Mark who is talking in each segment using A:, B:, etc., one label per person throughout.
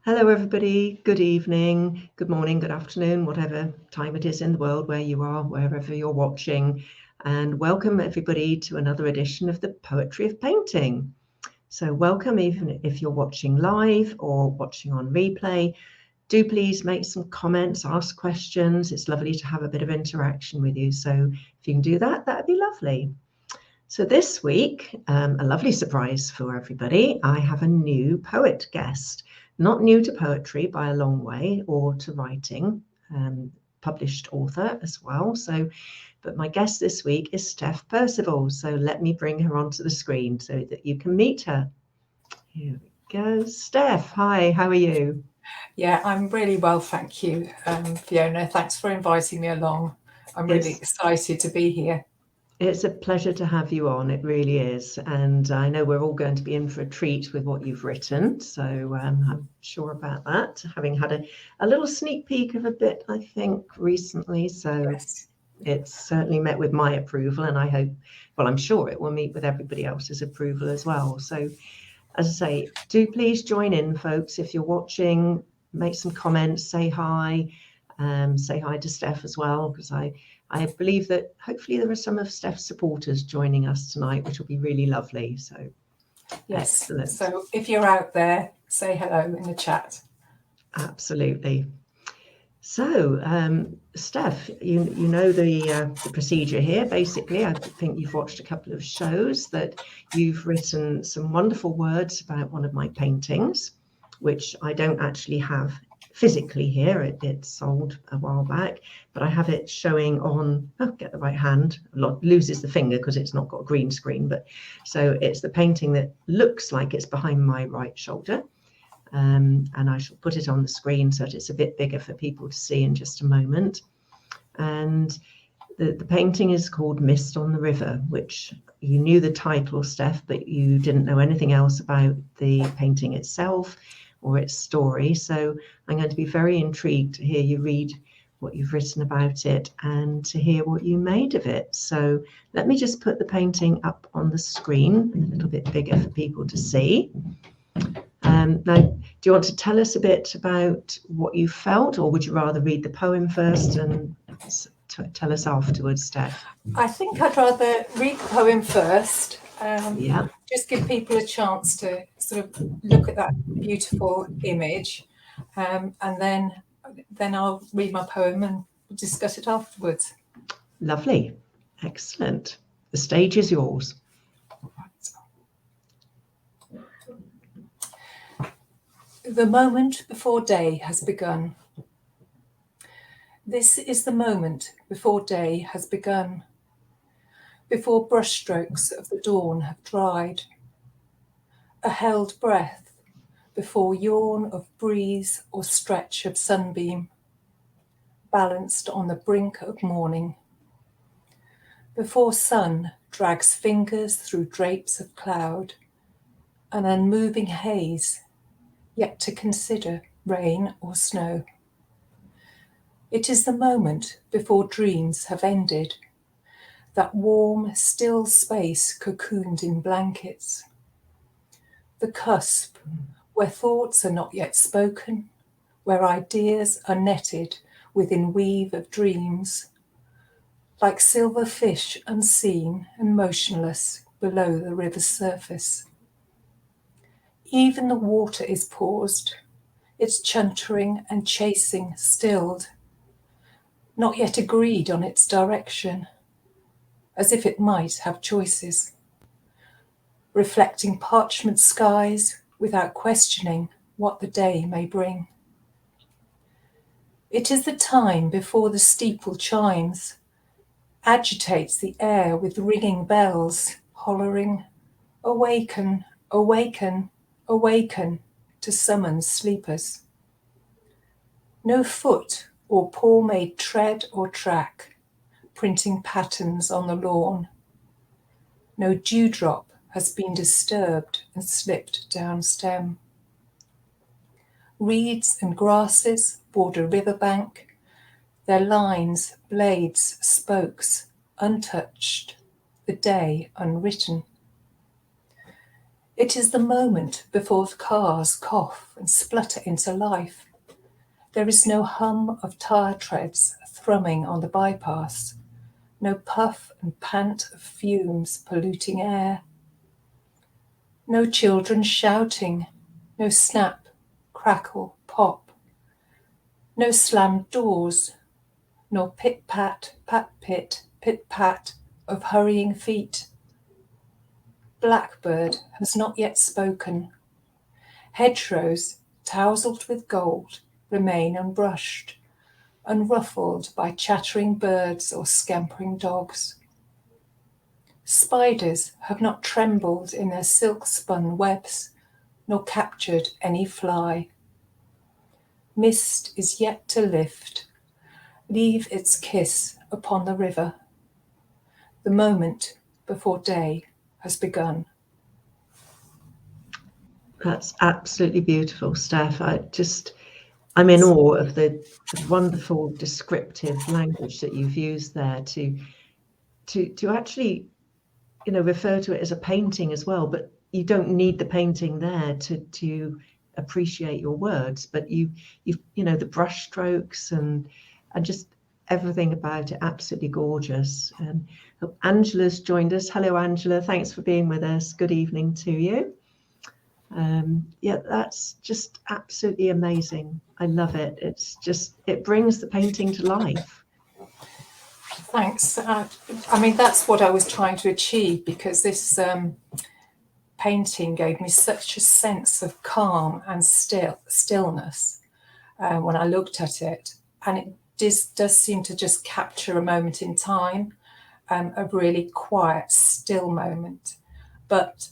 A: Hello, everybody. Good evening, good morning, good afternoon, whatever time it is in the world where you are, wherever you're watching. And welcome, everybody, to another edition of the Poetry of Painting. So welcome, even if you're watching live or watching on replay. Do please make some comments, ask questions. It's lovely to have a bit of interaction with you. So if you can do that, that'd be lovely. So this week, a lovely surprise for everybody. I have a new poet guest. Not new to poetry by a long way, or to writing, published author as well. But my guest this week is Steph Percival. So let me bring her onto the screen so that you can meet her. Here we go. Steph, hi, how are you?
B: Yeah, I'm really well, thank you, Fiona. Thanks for inviting me along. I'm really excited to be here.
A: It's a pleasure to have you on, it really is. And I know we're all going to be in for a treat with what you've written, so I'm sure about that, having had a little sneak peek of a bit, I think, recently. So
B: Yes.
A: It's certainly met with my approval, and I hope, well, I'm sure it will meet with everybody else's approval as well. So as I say, do please join in, folks. If you're watching, make some comments, say hi to Steph as well, because I believe that hopefully there are some of Steph's supporters joining us tonight, which will be really lovely. So
B: Yes.
A: Excellent.
B: So if you're out there, say hello in the chat.
A: Absolutely. So, Steph, you know the procedure here. Basically, I think you've watched a couple of shows that you've written some wonderful words about one of my paintings, which I don't actually have physically here. It's sold a while back, but I have it showing on, get the right hand, loses the finger because it's not got a green screen, but so it's the painting that looks like it's behind my right shoulder. And I shall put it on the screen so that it's a bit bigger for people to see in just a moment. And the painting is called Mist on the River, which you knew the title, Steph, but you didn't know anything else about the painting itself or its story. So I'm going to be very intrigued to hear you read what you've written about it and to hear what you made of it. So let me just put the painting up on the screen, a little bit bigger for people to see. Now, do you want to tell us a bit about what you felt, or would you rather read the poem first and tell us afterwards, Steph?
B: I think I'd rather read the poem first.
A: Yeah.
B: Just give people a chance to sort of look at that beautiful image, and then I'll read my poem and discuss it afterwards.
A: Lovely. Excellent. The stage is yours.
B: The moment before day has begun. This is the moment before day has begun, before brushstrokes of the dawn have dried, a held breath before yawn of breeze or stretch of sunbeam, balanced on the brink of morning, before sun drags fingers through drapes of cloud, an unmoving haze, yet to consider rain or snow. It is the moment before dreams have ended, that warm, still space cocooned in blankets. The cusp, where thoughts are not yet spoken, where ideas are netted within weave of dreams, like silver fish unseen and motionless below the river's surface. Even the water is paused, its chuntering and chasing stilled, not yet agreed on its direction, as if it might have choices, reflecting parchment skies without questioning what the day may bring. It is the time before the steeple chimes, agitates the air with ringing bells, hollering, "Awaken, awaken, awaken," to summon sleepers. No foot or paw-made tread or track, printing patterns on the lawn. No dewdrop has been disturbed and slipped down stem. Reeds and grasses border riverbank, their lines, blades, spokes, untouched, the day unwritten. It is the moment before the cars cough and splutter into life. There is no hum of tire treads thrumming on the bypass, no puff and pant of fumes polluting air. No children shouting, no snap, crackle, pop. No slammed doors, nor pit-pat, pat-pit, pit-pat of hurrying feet. Blackbird has not yet spoken. Hedgerows, tousled with gold, remain unbrushed, unruffled by chattering birds or scampering dogs. Spiders have not trembled in their silk-spun webs, nor captured any fly. Mist is yet to lift, leave its kiss upon the river. The moment before day has begun.
A: That's absolutely beautiful, Steph. I'm in awe of the wonderful descriptive language that you've used there to actually, refer to it as a painting as well. But you don't need the painting there to appreciate your words. But the brush strokes and just everything about it, absolutely gorgeous. And Angela's joined us. Hello, Angela. Thanks for being with us. Good evening to you. That's just absolutely amazing. I love it. It brings the painting to life.
B: Thanks. That's what I was trying to achieve, because this painting gave me such a sense of calm and stillness when I looked at it, and it does seem to just capture a moment in time, a really quiet, still moment, but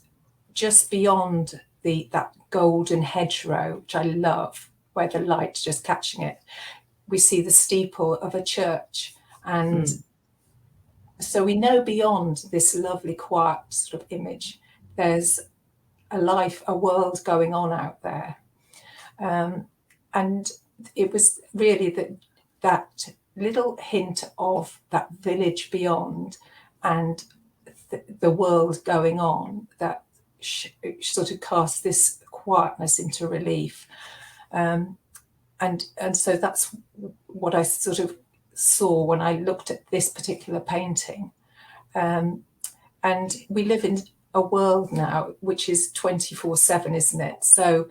B: just beyond that golden hedgerow, which I love, where the light's just catching it, we see the steeple of a church. And so we know beyond this lovely, quiet sort of image, there's a life, a world going on out there. And it was really that little hint of that village beyond and the world going on that sort of cast this quietness into relief, and so that's what I sort of saw when I looked at this particular painting. And we live in a world now which is 24/7, isn't it? So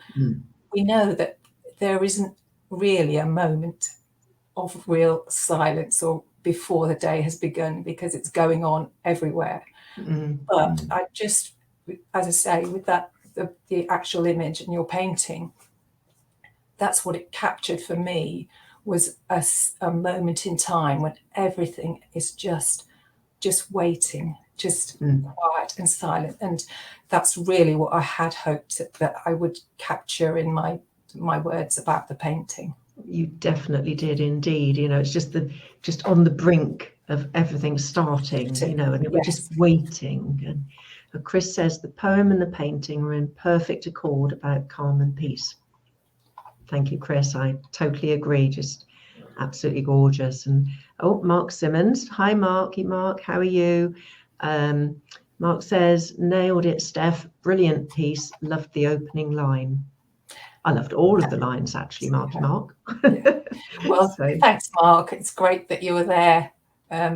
B: we know that there isn't really a moment of real silence or before the day has begun, because it's going on everywhere. But I just, as I say, with that, the actual image in your painting, that's what it captured for me, was a moment in time when everything is just waiting, just quiet and silent. And that's really what I had hoped that I would capture in my words about the painting.
A: You definitely did indeed. It's just on the brink of everything starting, and we're just waiting. And Chris says the poem and the painting are in perfect accord about calm and peace. Thank you, Chris. I totally agree. Just absolutely gorgeous. And Mark Simmons. Hi, Mark. Mark, how are you? Mark says, nailed it, Steph. Brilliant piece. Loved the opening line. I loved all of the lines, actually, Mark.
B: Yeah. Well, thanks, Mark. It's great that you were there,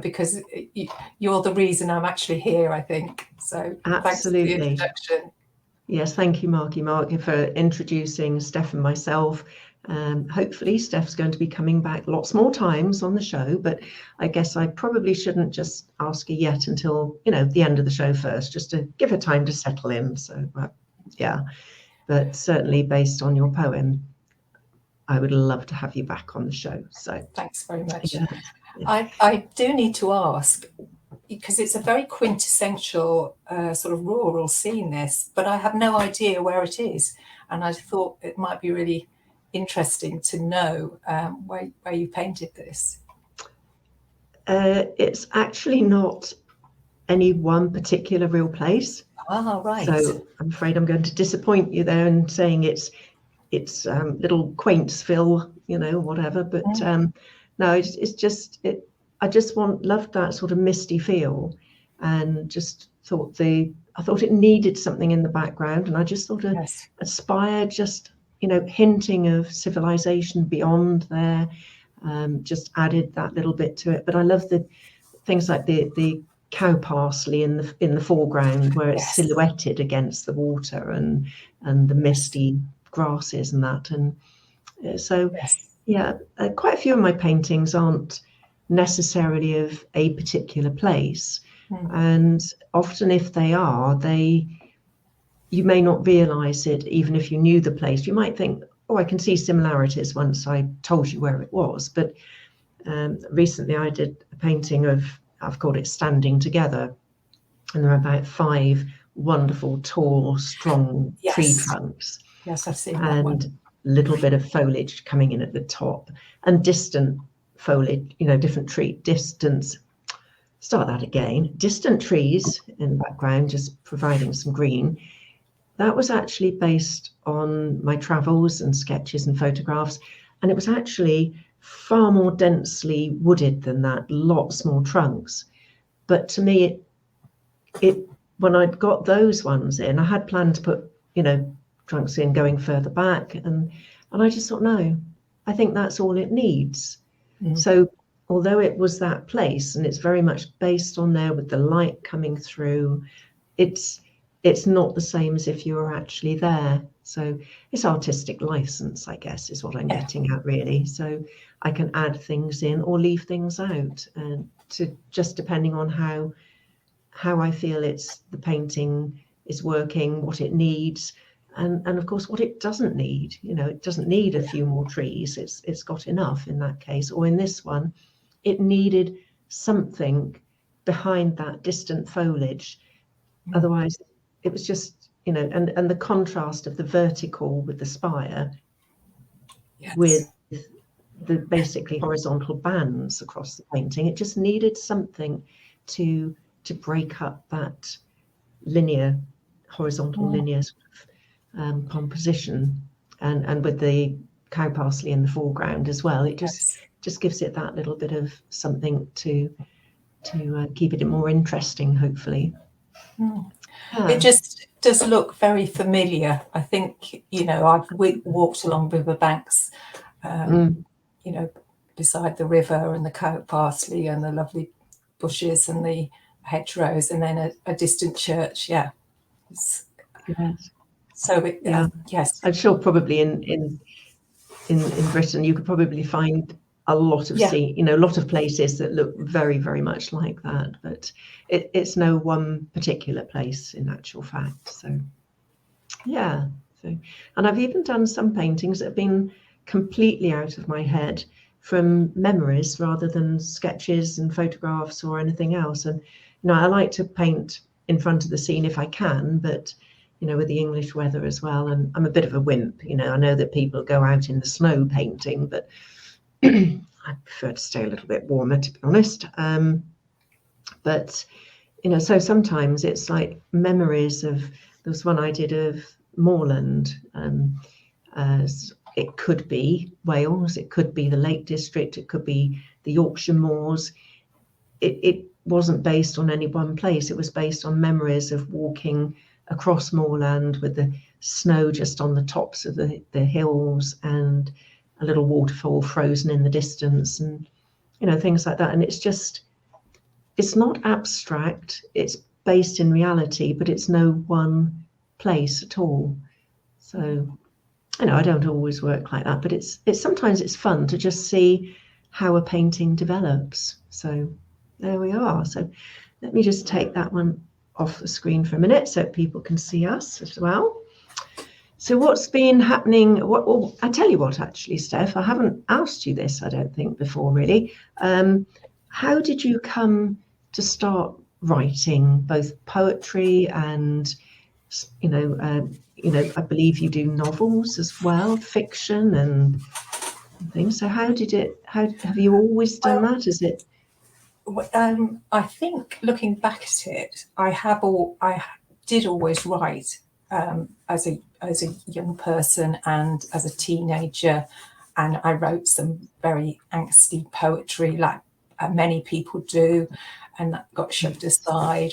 B: because you're the reason I'm actually here, I think. So
A: absolutely.
B: Thanks for the introduction.
A: Yes, thank you, Mark, for introducing Steph and myself. Hopefully Steph's going to be coming back lots more times on the show, but I guess I probably shouldn't just ask her yet until, the end of the show first, just to give her time to settle in. So, yeah. But certainly based on your poem, I would love to have you back on the show. So
B: thanks very much.
A: Yeah.
B: I do need to ask, because it's a very quintessential sort of rural scene, this, but I have no idea where it is. And I thought it might be really interesting to know where you painted this.
A: It's actually not any one particular real place.
B: Ah, right.
A: So I'm afraid I'm going to disappoint you there in saying it's little Quaintsville, whatever. But no, it's just I just loved that sort of misty feel, and just I thought it needed something in the background, and I just thought a spire, just hinting of civilization beyond there, just added that little bit to it. But I love the things like the cow parsley in the foreground, where it's silhouetted against the water and the misty grasses and that. And so quite a few of my paintings aren't necessarily of a particular place, and often if they are, you may not realize it even if you knew the place. You might think, oh, I can see similarities once I told you where it was. But recently I did a painting I've called it Standing Together, and there are about 5 wonderful, tall, strong tree trunks.
B: Yes, I've seen that
A: and
B: one.
A: A little bit of foliage coming in at the top, and distant foliage, different tree distance. Start that again. Distant trees in the background, just providing some green. That was actually based on my travels and sketches and photographs, and it was actually far more densely wooded than that, lots more trunks. But to me, it when I'd got those ones in, I had planned to put trunks in going further back, and I just thought, no, I think that's all it needs. So although it was that place, and it's very much based on there with the light coming through, it's not the same as if you were actually there. So it's artistic license, I guess, is what I'm getting at, really. So I can add things in or leave things out, and to just depending on how I feel the painting is working, what it needs, and of course what it doesn't need. It doesn't need a few more trees. It's got enough in that case. Or in this one, it needed something behind that distant foliage. Otherwise, it was just, and the contrast of the vertical with the spire with the basically horizontal bands across the painting. It just needed something to break up that horizontal linear sort of composition, and with the cow parsley in the foreground as well. It just gives it that little bit of something to keep it more interesting, hopefully.
B: It just does look very familiar. I think, I've walked along riverbanks, beside the river and the cow parsley and the lovely bushes and the hedgerows, and then a distant church. So yes,
A: I'm sure probably in Britain you could probably find a lot of a lot of places that look very, very much like that, but it's no one particular place in actual fact. So and I've even done some paintings that have been completely out of my head from memories rather than sketches and photographs or anything else. And I like to paint in front of the scene if I can, but with the English weather as well, and I'm a bit of a wimp. I know that people go out in the snow painting, but I prefer to stay a little bit warmer, to be honest. But so sometimes it's like memories of, there was one I did of moorland. It could be Wales, it could be the Lake District, it could be the Yorkshire moors. It wasn't based on any one place. It was based on memories of walking across moorland with the snow just on the tops of the hills, and a little waterfall frozen in the distance, and things like that. And it's not abstract, it's based in reality, but it's no one place at all. So I don't always work like that, but it's sometimes it's fun to just see how a painting develops. So there we are. So let me just take that one off the screen for a minute so people can see us as well. So what's been happening? Well, I tell you what, actually, Steph, I haven't asked you this, I don't think, before, really. How did you come to start writing both poetry and, I believe you do novels as well, fiction and things. So how have you always done that? Is it?
B: I think looking back at it, I did always write as a young person and as a teenager, and I wrote some very angsty poetry, like many people do, and that got shoved aside.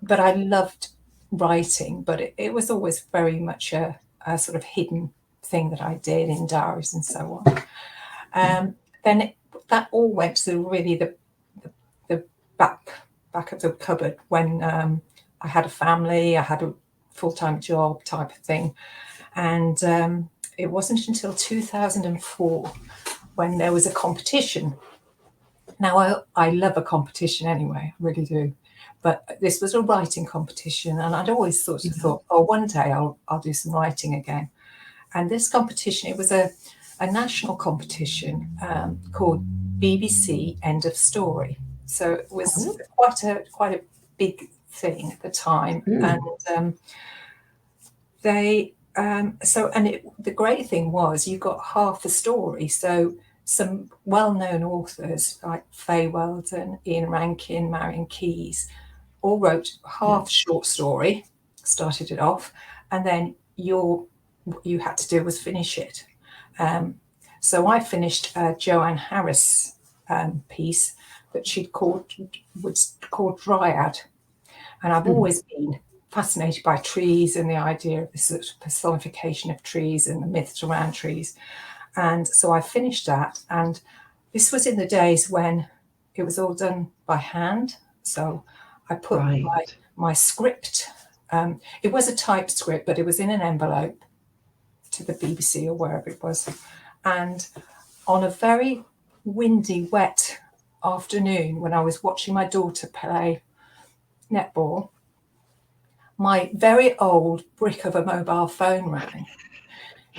B: but I loved writing, but it was always very much a sort of hidden thing that I did in diaries and so on. Then that all went to really the back of the cupboard when I had a family, I had a full-time job type of thing. And it wasn't until 2004 when there was a competition. Now, I love a competition anyway, I really do. But this was a writing competition, and I'd always sort of thought, oh, one day I'll do some writing again. And this competition, it was a national competition called BBC End of Story. So it was quite a big thing at the time. And the great thing was you got half the story. So some well-known authors like Faye Weldon, Ian Rankin, Marion Keyes all wrote half short story, started it off, and then what you had to do was finish it. So I finished Joanne Harris' piece that was called Dryad, and I've always been fascinated by trees and the idea of this sort of personification of trees and the myths around trees. And so I finished that, and this was in the days when it was all done by hand. So I put my script. It was a typed script, but it was in an envelope to the BBC or wherever it was. And on a very windy, wet afternoon when I was watching my daughter play netball, my very old brick of a mobile phone rang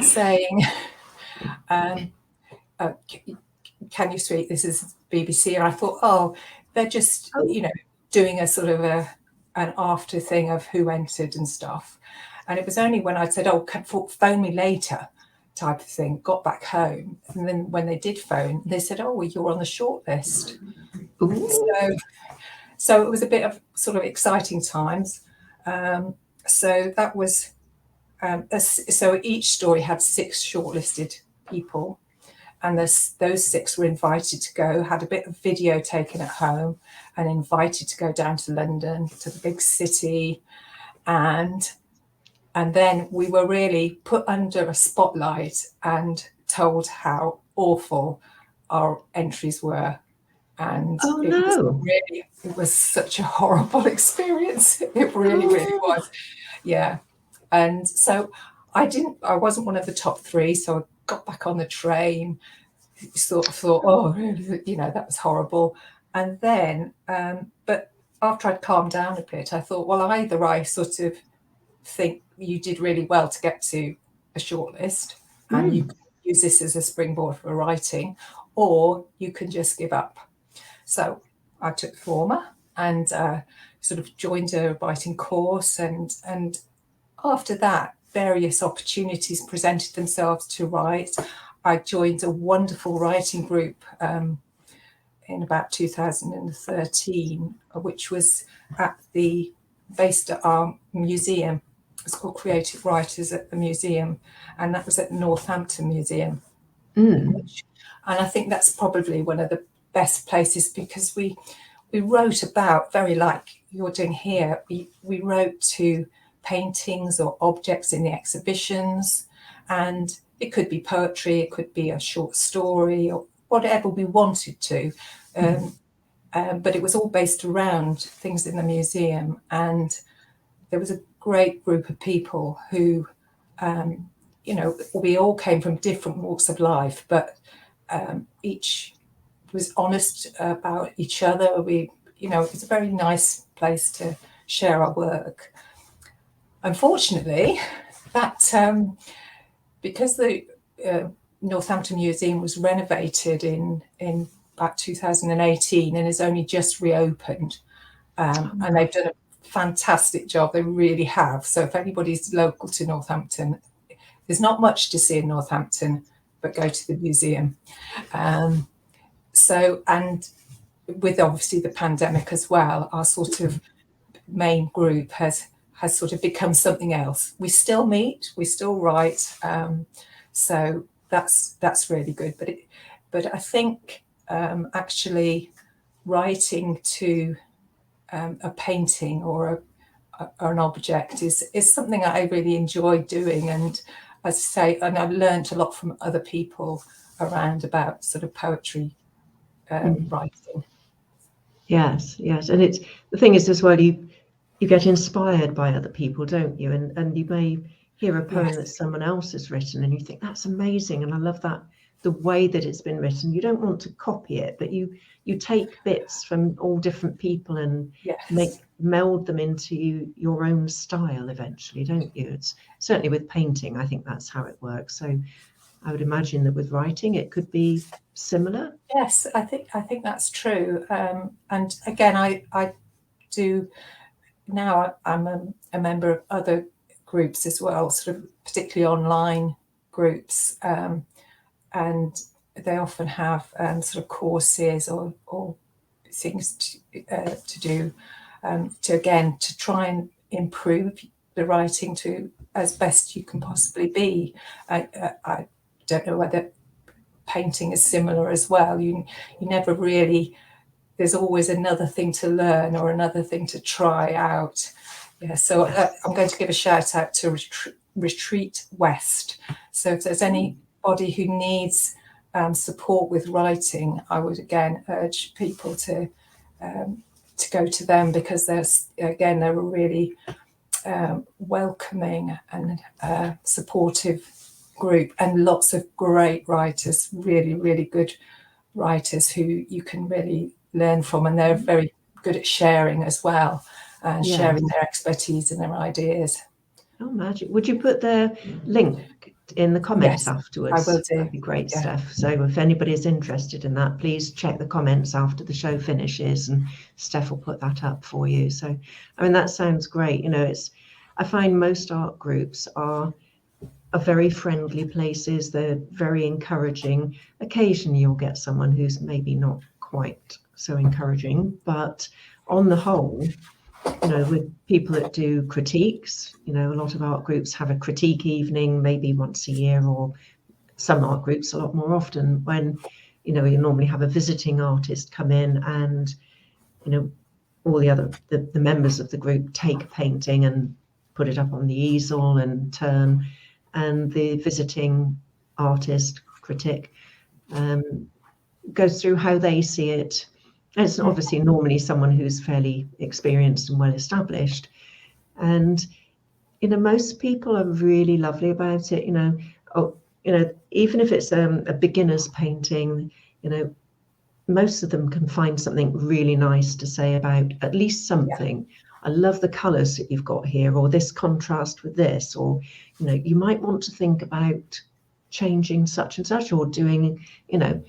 B: saying, can you speak? This is BBC. And I thought, oh, they're just, doing a sort of an after thing of who entered and stuff. And it was only when I said, oh, phone me later type of thing, got back home. And then when they did phone, they said, oh, well, you're on the shortlist. So it was a bit of sort of exciting times. So that was, so each story had 6 shortlisted people. And those 6 were invited to go, had a bit of video taken at home and invited to go down to London, to the big city. And then we were really put under a spotlight and told how awful our entries were. And it was such a horrible experience. It really was. Yeah. And so I wasn't one of the top 3. So I got back on the train, sort of thought, oh, really, that was horrible. And then, but after I'd calmed down a bit, I thought, well, either I sort of think you did really well to get to a shortlist and you can use this as a springboard for writing, or you can just give up. So I took the former and sort of joined a writing course. And after that, various opportunities presented themselves to write. I joined a wonderful writing group in about 2013, which was based at our museum. It's called Creative Writers at the Museum, and that was at the Northampton Museum. And I think that's probably one of the best places because we wrote about, very like you're doing here, we wrote to paintings or objects in the exhibitions, and it could be poetry, it could be a short story or whatever we wanted to. But it was all based around things in the museum, and there was a great group of people who, we all came from different walks of life, but each was honest about each other. It was a very nice place to share our work. Unfortunately, that because the Northampton Museum was renovated in about 2018 and is only just reopened, and they've done a fantastic job. They really have. So if anybody's local to Northampton, there's not much to see in Northampton, but go to the museum. And with obviously the pandemic as well, our sort of main group has sort of become something else. We still meet, we still write, so that's really good. But I think actually writing to a painting or an object is something I really enjoy doing. And as I say, and I've learned a lot from other people around about sort of poetry writing.
A: Yes, yes. And it's the thing is as well, you get inspired by other people, don't you? And you may hear a poem that someone else has written and you think that's amazing, and I love that, the way that it's been written. You don't want to copy it, but you take bits from all different people and meld them into your own style eventually, don't you? It's certainly with painting, I think that's how it works. So I would imagine that with writing it could be similar.
B: Yes, I think that's true. And again, I do now. I'm a member of other groups as well, sort of particularly online groups, and they often have sort of courses or things to do to try and improve the writing to as best you can possibly be. I don't know whether painting is similar as well. You never really, there's always another thing to learn or another thing to try out. So I'm going to give a shout out to Retreat West. So if there's anybody who needs support with writing, I would again urge people to go to them, because they're a really welcoming and supportive group, and lots of great writers, really, really good writers who you can really learn from, and they're very good at sharing as well, and sharing their expertise and their ideas.
A: Oh, magic. Would you put their link in the comments afterwards?
B: I will do.
A: That'd be great, Steph. So if anybody is interested in that, please check the comments after the show finishes, and Steph will put that up for you. So, I mean, that sounds great. You know, I find most art groups are very friendly places. They're very encouraging. Occasionally you'll get someone who's maybe not quite so encouraging, but on the whole, you know, with people that do critiques, you know, a lot of art groups have a critique evening maybe once a year, or some art groups a lot more often, when, you know, you normally have a visiting artist come in, and, you know, all the members of the group take a painting and put it up on the easel and turn, and the visiting artist, critic, goes through how they see it. And it's obviously normally someone who's fairly experienced and well established. And, you know, most people are really lovely about it. You know, even if it's a beginner's painting, you know, most of them can find something really nice to say about, at least something. I love the colours that you've got here, or this contrast with this, or, you know, you might want to think about changing such and such, or doing, you know,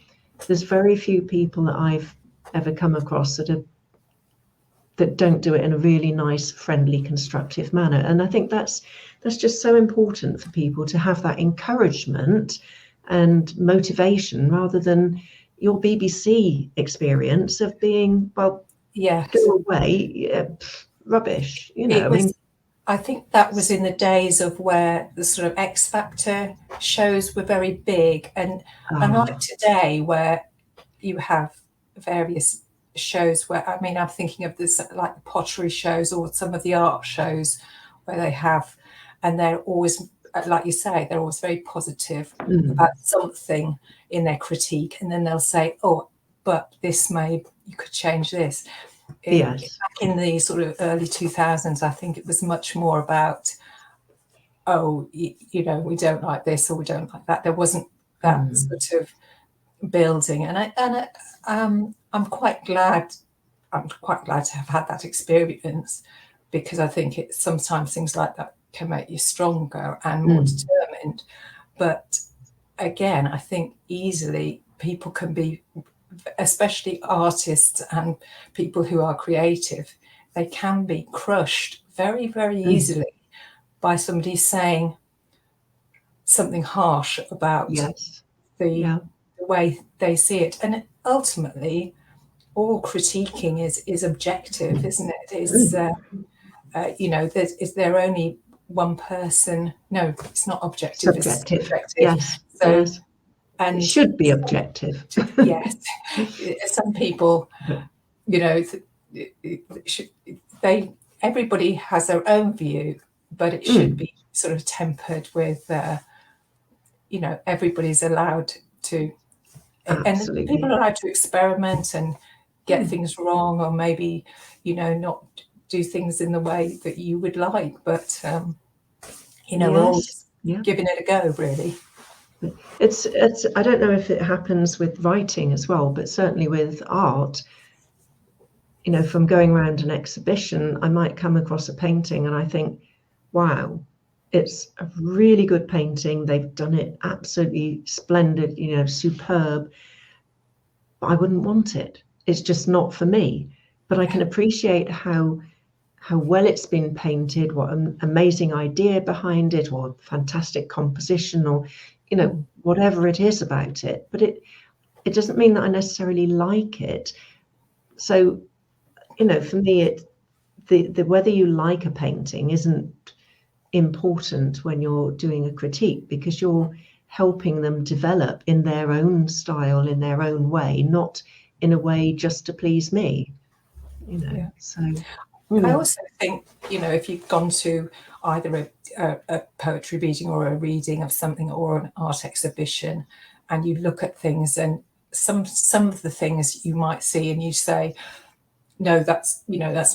A: there's very few people that I've ever come across that don't do it in a really nice, friendly, constructive manner. And I think that's just so important for people to have that encouragement and motivation, rather than your BBC experience of being, well, go away, rubbish, you know.
B: I think that was in the days of where the sort of X Factor shows were very big, and unlike today where you have various shows where, I mean, I'm thinking of this, like the pottery shows or some of the art shows where they have, and they're always, like you say, they're always very positive about something in their critique, and then they'll say, oh, but this you could change this. Back in the sort of early 2000s, I think it was much more about, oh, you know, we don't like this or we don't like that. There wasn't that sort of building, and I'm quite glad to have had that experience, because I think sometimes things like that can make you stronger and more determined. But again, I think easily people can be, especially artists and people who are creative, they can be crushed very, very easily by somebody saying something harsh about the way they see it. And ultimately, all critiquing is objective, isn't it? It's you know, is there only one person? No, it's not objective.
A: Subjective.
B: It's subjective.
A: Yes.
B: So,
A: yes.
B: And
A: it should be objective.
B: Yes. Some people, you know, they everybody has their own view, but it should be sort of tempered with, everybody's allowed to,
A: Absolutely.
B: and people are allowed to experiment and get things wrong, or maybe, not do things in the way that you would like, but, we're always giving it a go, really.
A: It's I don't know if it happens with writing as well, but certainly with art, from going around an exhibition, I might come across a painting and I think, wow, it's a really good painting. They've done it absolutely splendid, superb. But I wouldn't want it. It's just not for me. But I can appreciate how well it's been painted, what an amazing idea behind it, or fantastic composition, or whatever it is about it. But it doesn't mean that I necessarily like it. So, for me, the whether you like a painting isn't important when you're doing a critique, because you're helping them develop in their own style, in their own way, not in a way just to please me. So
B: I also think, if you've gone to either a poetry reading or a reading of something, or an art exhibition, and you look at things, and some of the things you might see and you say, no, that's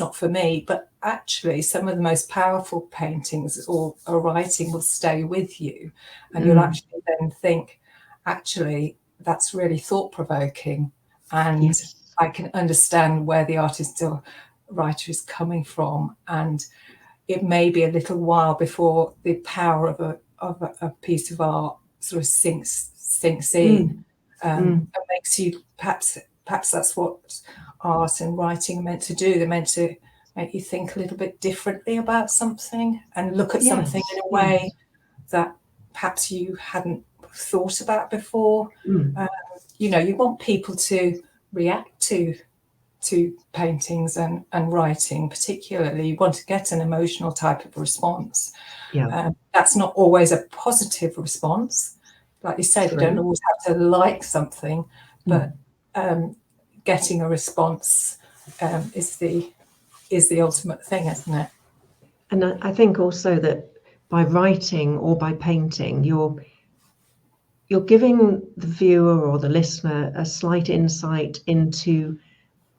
B: not for me. But actually, some of the most powerful paintings or a writing will stay with you, and you'll actually then think, actually, that's really thought-provoking, and I can understand where the artist or writer is coming from. And it may be a little while before the power of a piece of art sort of sinks in, and makes you, perhaps that's what art and writing are meant to do. They're meant to make you think a little bit differently about something, and look at something in a way that perhaps you hadn't thought about before. You want people to react to paintings and writing, particularly. You want to get an emotional type of response. That's not always a positive response. Like you say, they don't always have to like something, but getting a response is the ultimate thing, isn't it?
A: And I think also that by writing or by painting, you're giving the viewer or the listener a slight insight into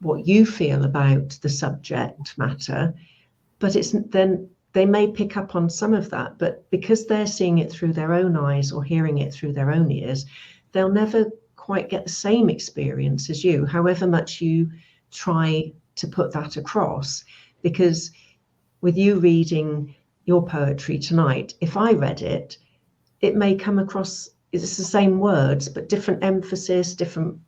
A: what you feel about the subject matter, but then they may pick up on some of that, but because they're seeing it through their own eyes or hearing it through their own ears, they'll never quite get the same experience as you, however much you try to put that across. Because with you reading your poetry tonight, if I read it, it may come across, it's the same words, but different emphasis, different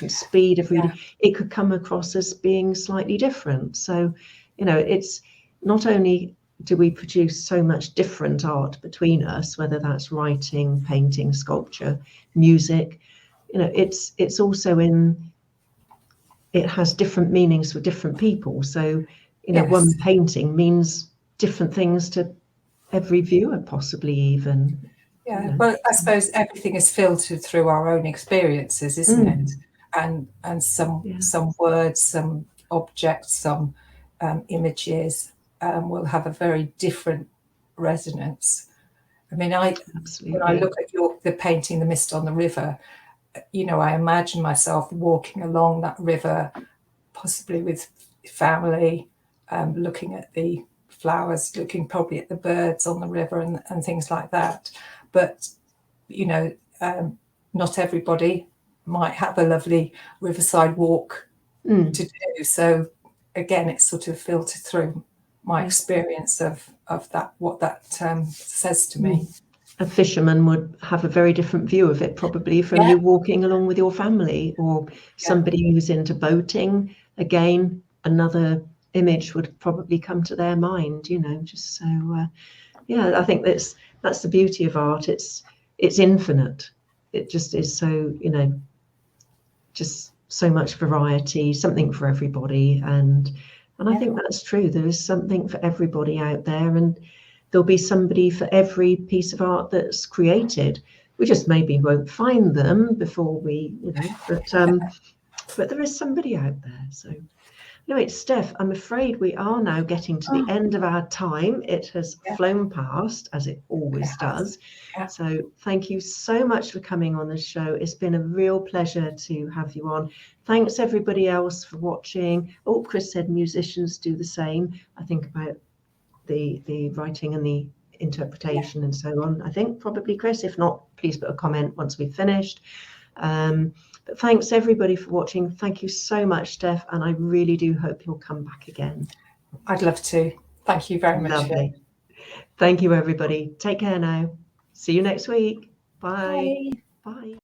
A: speed of reading. It could come across as being slightly different. So, it's not only do we produce so much different art between us, whether that's writing, painting, sculpture, music, it's also it has different meanings for different people. So, one painting means different things to every viewer, possibly even.
B: Well, I suppose everything is filtered through our own experiences, isn't it? And some words, some objects, some images will have a very different resonance. I mean, when I look at the painting, The Mist on the River, I imagine myself walking along that river, possibly with family, looking at the flowers, looking probably at the birds on the river and things like that. But, not everybody might have a lovely riverside walk to do. So again, it's sort of filtered through my experience of that, what that says to me.
A: A fisherman would have a very different view of it, probably, from you walking along with your family, or somebody who's into boating. Again, another image would probably come to their mind, just so, I think that's the beauty of art. It's infinite. It just is so, just so much variety, something for everybody. And I think that's true. There is something for everybody out there, and there'll be somebody for every piece of art that's created. We just maybe won't find them before we, but there is somebody out there. So Anyway, Steph, I'm afraid we are now getting to the end of our time. It has
B: Yeah.
A: flown past, as it always does.
B: Yeah.
A: So thank you so much for coming on the show. It's been a real pleasure to have you on. Thanks everybody else for watching. Oh, Chris said musicians do the same. I think about the writing and the interpretation and so on. I think probably, Chris. If not, please put a comment once we've finished. But thanks everybody for watching. Thank you so much, Steph, and I really do hope you'll come back again.
B: I'd love to. Thank you very much.
A: Lovely. Thank you, everybody. Take care now. See you next week. Bye.
B: Bye.
A: Bye.